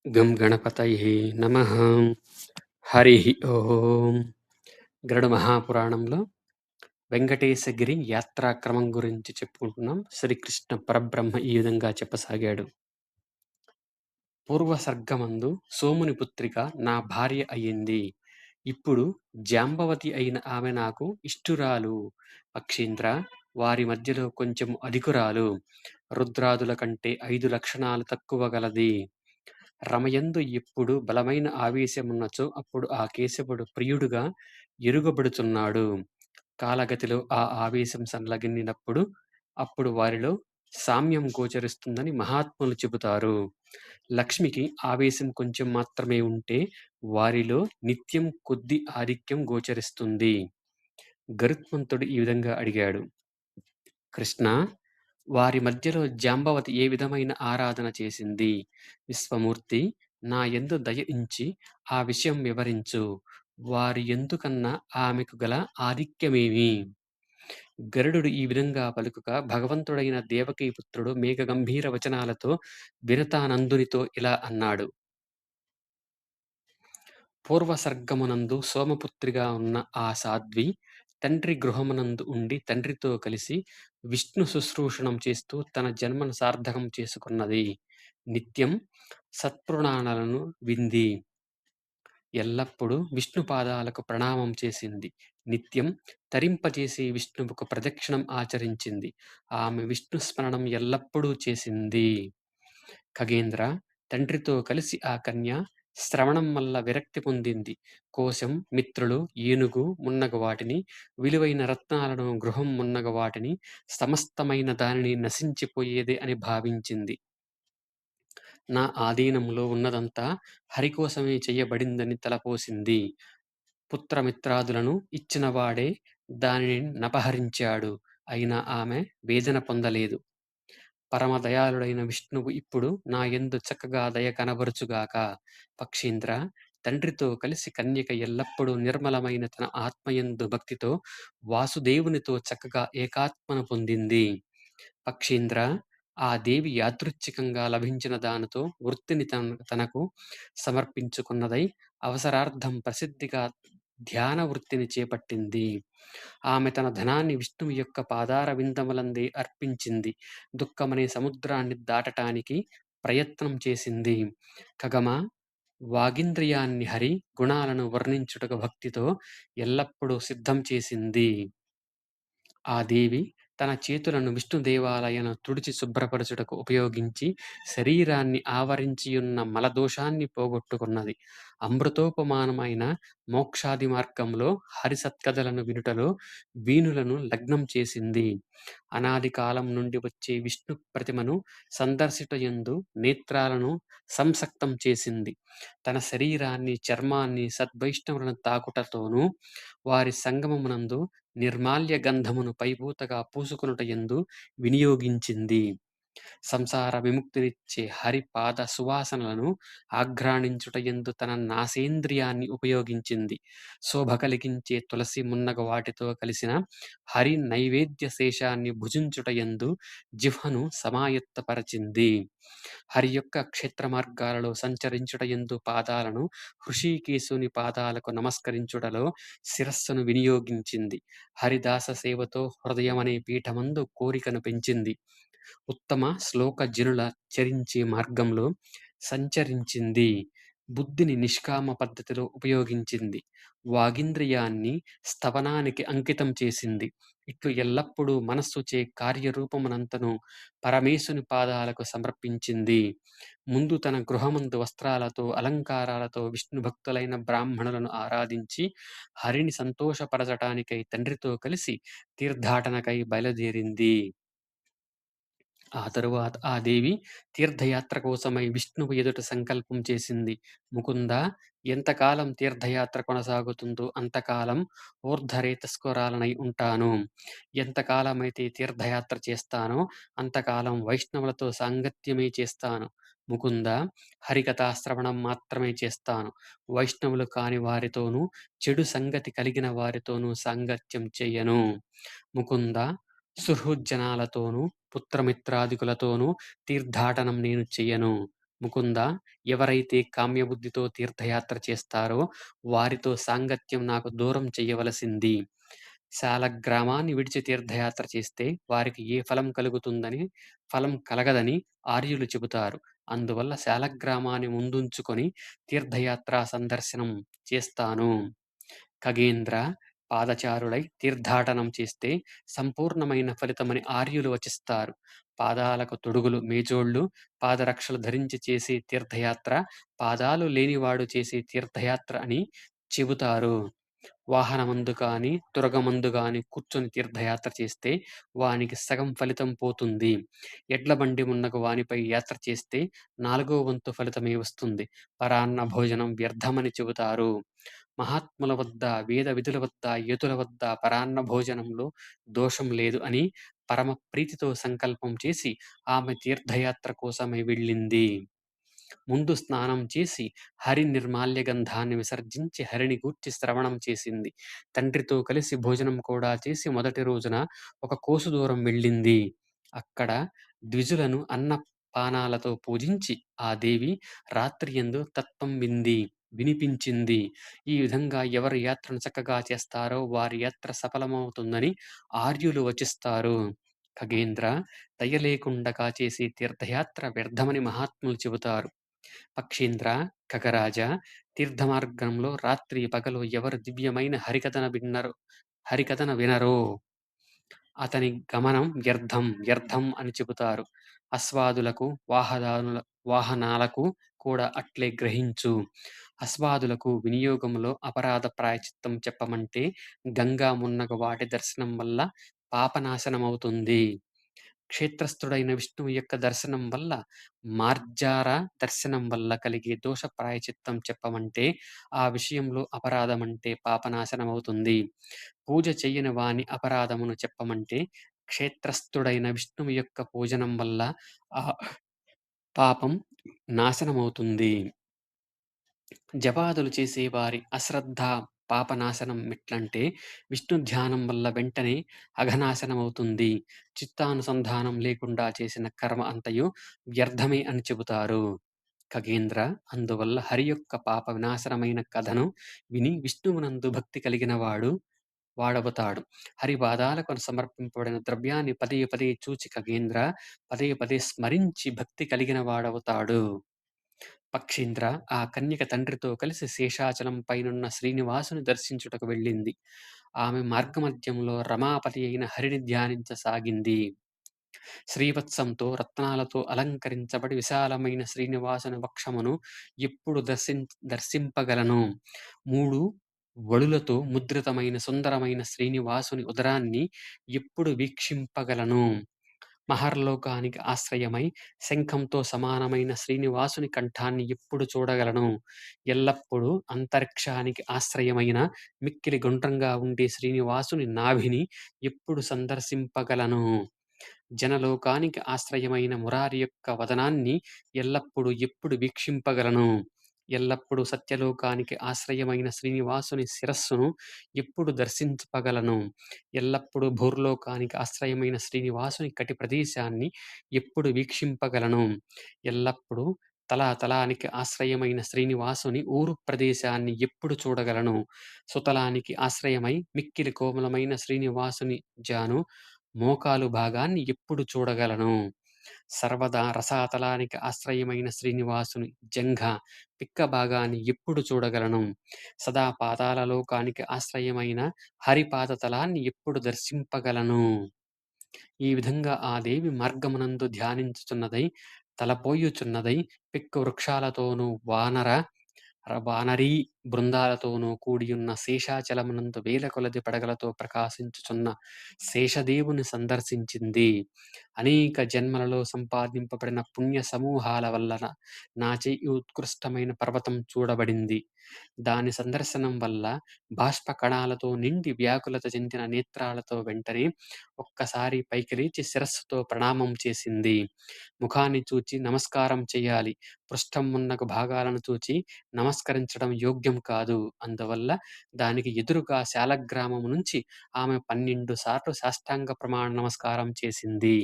గం గణపతయే నమః. హరి ఓం. గరుడ మహాపురాణంలో వెంకటేశగిరి యాత్రాక్రమం గురించి చెప్పుకుంటున్నాం. శ్రీకృష్ణ పరబ్రహ్మ ఈ విధంగా చెప్పసాగాడు. పూర్వసర్గమందు సోముని పుత్రిక నా భార్య అయ్యింది. ఇప్పుడు జాంబవతి అయిన ఆమె నాకు ఇష్టురాలు. పక్షీంద్ర, వారి మధ్యలో కొంచెం అధికురాలు. రుద్రాదుల కంటే 5 లక్షణాలు తక్కువ గలది. రమయందు ఎప్పుడు బలమైన ఆవేశమున్నచో అప్పుడు ఆ కేశవుడు ప్రియుడుగా ఎరుగబడుచున్నాడు. కాలగతిలో ఆ ఆవేశం సన్నగిల్లినప్పుడు అప్పుడు వారిలో సామ్యం గోచరిస్తుందని మహాత్ములు చెబుతారు. లక్ష్మికి ఆవేశం కొంచెం మాత్రమే ఉంటే వారిలో నిత్యం కొద్ది ఆధిక్యం గోచరిస్తుంది. గరుత్మంతుడు ఈ విధంగా అడిగాడు. కృష్ణ, వారి మధ్యలో జాంబవతి ఏ విధమైన ఆరాధన చేసింది? విశ్వమూర్తి, నా యందు దయ ఉంచి ఆ విషయం వివరించు. వారి ఎందుకన్నా ఆమెకు గల ఆధిక్యమేమి? గరుడుడు ఈ విధంగా పలుకుగా భగవంతుడైన దేవకీపుత్రుడు మేఘ గంభీర వచనాలతో వినతానందునితో ఇలా అన్నాడు. పూర్వసర్గమునందు సోమపుత్రిగా ఉన్న ఆ సాధ్వి తండ్రి గృహమునందు ఉండి తండ్రితో కలిసి విష్ణు శుశ్రూషణం చేస్తూ తన జన్మను సార్థకం చేసుకున్నది. నిత్యం సత్పురాణాలను వింది. ఎల్లప్పుడూ విష్ణు పాదాలకు ప్రణామం చేసింది. నిత్యం తరింపజేసే విష్ణువుకు ప్రదక్షిణం ఆచరించింది. ఆమె విష్ణు స్మరణం ఎల్లప్పుడూ చేసింది. ఖగేంద్ర, తండ్రితో కలిసి ఆ కన్య శ్రవణం వల్ల విరక్తి పొందింది. కోశం, మిత్రులు, ఏనుగు మున్నగు వాటిని, విలువైన రత్నాలను, గృహం మున్నగు వాటిని, సమస్తమైన దానిని నశించిపోయేదే అని భావించింది. నా ఆధీనంలో ఉన్నదంతా హరికోసమే చెయ్యబడిందని తలపోసింది. పుత్రమిత్రాదులను ఇచ్చినవాడే దానిని నపహరించాడు. అయినా ఆమె వేదన పొందలేదు. పరమదయాళుడైన విష్ణువు ఇప్పుడు నా యందు చక్కగా దయ కనబరుచుగాక. పక్షీంద్ర, తండ్రితో కలిసి కన్యక ఎల్లప్పుడూ నిర్మలమైన తన ఆత్మయందు భక్తితో వాసుదేవునితో చక్కగా ఏకాత్మను పొందింది. పక్షీంద్ర, ఆ దేవి యాదృచ్ఛికంగా లభించిన దానితో వృత్తిని తనకు సమర్పించుకున్నదై అవసరార్థం ప్రసిద్ధిగా ధ్యాన వృత్తిని చేపట్టింది. ఆమె తన ధనాన్ని విష్ణువు యొక్క పాదార విందములందే అర్పించింది. దుఃఖమనే సముద్రాన్ని దాటటానికి ప్రయత్నం చేసింది. ఖగమ, వాగింద్రియాన్ని హరి గుణాలను వర్ణించుటకు భక్తితో ఎల్లప్పుడూ సిద్ధం చేసింది. ఆ దేవి తన చేతులను విష్ణు దేవాలయను తుడిచి శుభ్రపరచుటకు ఉపయోగించి శరీరాన్ని ఆవరించియున్న మలదోషాన్ని పోగొట్టుకున్నది. అమృతోపమానమైన మోక్షాది మార్గంలో హరి సత్కథలను వినుటలో వీణులను లగ్నం చేసింది. అనాది కాలం నుండి వచ్చే విష్ణు ప్రతిమను సందర్శిటయందు నేత్రాలను సంసక్తం చేసింది. తన శరీరాన్ని, చర్మాన్ని సద్వైష్ణవులను తాకుటతోనూ వారి సంగమమునందు నిర్మాల్య గంధమును పైపూతగా పూసుకొనుటయందు వినియోగించింది. సంసార విముక్తినిచ్చే హరి పాద సువాసనలను ఆఘ్రాణించుటయందు తన నాసేంద్రియాన్ని ఉపయోగించింది. శోభ కలిగించే తులసి మున్నగ వాటితో కలిసిన హరి నైవేద్య శేషాన్ని భుజించుటయందు జిహ్వను సమాయత్తపరచింది. హరి యొక్క క్షేత్ర మార్గాలలో సంచరించుటయందు పాదాలను, హృషీకేశుని పాదాలకు నమస్కరించుటలో శిరస్సును వినియోగించింది. హరిదాస సేవతో హృదయమనే పీఠమందు కోరికను పెంచింది. ఉత్తమ శ్లోక జనుల చరించే మార్గంలో సంచరించింది. బుద్ధిని నిష్కామ పద్ధతిలో ఉపయోగించింది. వాగింద్రియాన్ని స్తవనానికి అంకితం చేసింది. ఇట్లు ఎల్లప్పుడూ మనస్సుచే కార్యరూపమునంతను పరమేశుని పాదాలకు సమర్పించింది. ముందు తన గృహమందు వస్త్రాలతో అలంకారాలతో విష్ణు భక్తులైన బ్రాహ్మణులను ఆరాధించి హరిని సంతోషపరచటానికై తండ్రితో కలిసి తీర్థాటనకై బయలుదేరింది. ఆ తరువాత ఆ దేవి తీర్థయాత్ర కోసమై విష్ణువు ఎదుట సంకల్పం చేసింది. ముకుంద, ఎంతకాలం తీర్థయాత్ర కొనసాగుతుందో అంతకాలం ఊర్ధరేతస్కురాలనై ఉంటాను. ఎంతకాలమైతే తీర్థయాత్ర చేస్తానో అంతకాలం వైష్ణవులతో సాంగత్యమే చేస్తాను. ముకుంద, హరికథా శ్రవణం మాత్రమే చేస్తాను. వైష్ణవులు కాని వారితోనూ చెడు సంగతి కలిగిన వారితోనూ సాంగత్యం చెయ్యను. ముకుంద, సుహృజ్జనాలతోనూ పుత్రమిత్రాదికులతోనూ తీర్థాటనం నేను చెయ్యను. ముకుందా! ఎవరైతే కామ్యబుద్ధితో తీర్థయాత్ర చేస్తారో వారితో సాంగత్యం నాకు దూరం చెయ్యవలసింది. శాలగ్రామాన్ని విడిచి తీర్థయాత్ర చేస్తే వారికి ఏ ఫలం కలుగుతుందని, ఫలం కలగదని ఆర్యులు చెబుతారు. అందువల్ల శాలగ్రామాన్ని ముందుంచుకొని తీర్థయాత్రా సందర్శనం చేస్తాను. ఖగేంద్ర, పాదచారులై తీర్థాటనం చేస్తే సంపూర్ణమైన ఫలితమని ఆర్యులు వచిస్తారు. పాదాలకు తొడుగులు మేజోళ్ళు, పాదరక్షలు ధరించి చేసే తీర్థయాత్ర, పాదాలు లేనివాడు చేసే తీర్థయాత్ర అని చెబుతారు. వాహనమందు కాని, తురగమందు గాని కూర్చొని తీర్థయాత్ర చేస్తే వానికి సగం ఫలితం పోతుంది. ఎడ్ల బండి మున్నగు వానిపై యాత్ర చేస్తే నాలుగో వంతు ఫలితమే వస్తుంది. పరాన్న భోజనం వ్యర్థమని చెబుతారు. మహాత్ముల వద్ద, వేద విధుల వద్ద, యతుల వద్ద పరాన్న భోజనంలో దోషం లేదు అని పరమ ప్రీతితో సంకల్పం చేసి ఆమె తీర్థయాత్ర కోసమై వెళ్ళింది. ముందు స్నానం చేసి హరి నిర్మాల్య గంధాన్ని విసర్జించి హరిని గూర్చి శ్రవణం చేసింది. తండ్రితో కలిసి భోజనం కూడా చేసి మొదటి రోజున ఒక కోసు దూరం వెళ్ళింది. అక్కడ ద్విజులను అన్నపానాలతో పూజించి ఆ దేవి రాత్రియందు తత్వం వినిపించింది. ఈ విధంగా ఎవరు యాత్రను చక్కగా చేస్తారో వారి యాత్ర సఫలమవుతుందని ఆర్యులు వచిస్తారు. ఖగేంద్ర, దయ లేకుండగా చేసే తీర్థయాత్ర వ్యర్థమని మహాత్ములు చెబుతారు. పక్షీంద్ర, ఖగరాజ, తీర్థమార్గంలో రాత్రి పగలు ఎవరు దివ్యమైన హరికథన వినరో అతని గమనం వ్యర్థం, వ్యర్థం అని చెబుతారు. అశ్వాదులకు, వాహనాలకు కూడా అట్లే గ్రహించు. అశ్వాదులకు వినియోగంలో అపరాధ ప్రాయశ్చిత్తం చెప్పమంటే గంగా మున్నగు వాటి దర్శనం వల్ల పాపనాశనమవుతుంది. క్షేత్రస్థుడైన విష్ణువు యొక్క దర్శనం వల్ల, మార్జార దర్శనం వల్ల కలిగే దోష ప్రాయశ్చిత్తం చెప్పమంటే ఆ విషయంలో అపరాధమంటే పాపనాశనమవుతుంది. పూజ చెయ్యని వాని అపరాధమును చెప్పమంటే క్షేత్రస్థుడైన విష్ణువు యొక్క పూజనం వల్ల ఆ పాపం నాశనమవుతుంది. జపాదులు చేసేవారి అశ్రద్ధ పాపనాశనం ఎట్లంటే విష్ణు ధ్యానం వల్ల వెంటనే అఘనాశనమవుతుంది. చిత్తానుసంధానం లేకుండా చేసిన కర్మ అంతయు వ్యర్థమే అని చెబుతారు. ఖగేంద్ర, అందువల్ల హరి యొక్క పాప వినాశనమైన కథను విని విష్ణువునందు భక్తి కలిగిన వాడవుతాడు. హరి పాదాలకు సమర్పింపబడిన ద్రవ్యాన్ని పదే పదే చూచి ఖగేంద్ర పదే పదే స్మరించి భక్తి కలిగిన వాడవుతాడు. పక్షీంద్ర, ఆ కన్యక తండ్రితో కలిసి శేషాచలం పైనున్న శ్రీనివాసుని దర్శించుటకు వెళ్ళింది. ఆమె మార్గమధ్యంలో రమాపతి అయిన హరిని ధ్యానించసాగింది. శ్రీవత్సంతో రత్నాలతో అలంకరించబడి విశాలమైన శ్రీనివాసుని వక్షమును ఎప్పుడు దర్శింపగలను? 3 వళులతో ముద్రితమైన సుందరమైన శ్రీనివాసుని ఉదరాన్ని ఎప్పుడు వీక్షింపగలను? మహర్లోకానికి ఆశ్రయమై శంఖంతో సమానమైన శ్రీనివాసుని కంఠాన్ని ఎప్పుడు చూడగలను? ఎల్లప్పుడూ అంతరిక్షానికి ఆశ్రయమైన మిక్కిలి గుండ్రంగా ఉండే శ్రీనివాసుని నాభిని ఎప్పుడు సందర్శింపగలను? జనలోకానికి ఆశ్రయమైన మురారి యొక్క వదనాన్ని ఎల్లప్పుడు ఎప్పుడు వీక్షింపగలను? ఎల్లప్పుడు సత్యలోకానికి ఆశ్రయమైన శ్రీనివాసుని శిరస్సును ఎప్పుడు దర్శింపగలను? ఎల్లప్పుడు భూర్లోకానికి ఆశ్రయమైన శ్రీనివాసుని కటి ప్రదేశాన్ని ఎప్పుడు వీక్షింపగలను? ఎల్లప్పుడు తలానికి ఆశ్రయమైన శ్రీనివాసుని ఊరు ప్రదేశాన్ని ఎప్పుడు చూడగలను? సుతలానికి ఆశ్రయమై మిక్కిలి కోమలమైన శ్రీనివాసుని జాను మోకాలు భాగాన్ని ఎప్పుడు చూడగలను? సర్వదా రసాతలానికి ఆశ్రయమైన శ్రీనివాసుని జంఘ పిక్క భాగాన్ని ఎప్పుడు చూడగలను? సదా పాతాళ లోకానికి ఆశ్రయమైన హరిపాదతలాన్ని ఎప్పుడు దర్శింపగలను? ఈ విధంగా ఆ దేవి మార్గమునందు ధ్యానించుచున్నదై, తలపోయుచున్నదై, పిక్కు వృక్షాలతోనూ వానరీ బృందాలతోనూ కూడియున్న శేషాచలమునందు వేల కొలది పడగలతో ప్రకాశించుచున్న శేషదేవుని సందర్శించింది. అనేక జన్మలలో సంపాదింపబడిన పుణ్య సమూహాల వలన నాచే ఈ ఉత్కృష్టమైన పర్వతం చూడబడింది. దాని సందర్శనం వల్ల బాష్ప కణాలతో నిండి వ్యాకులత చెందిన నేత్రాలతో వెంటనే ఒక్కసారి పైకి లేచి శిరస్సుతో ప్రణామం చేసింది. ముఖాన్ని చూచి నమస్కారం చెయ్యాలి. పృష్ఠం మున్నగు భాగాలను చూచి నమస్కరించడం యోగ్యం కాదు. అందువల్ల దానికి ఎదురుగా శాలగ్రామము నుంచి ఆమె 12 సార్లు సాష్టాంగ ప్రమాణ నమస్కారం చేసింది.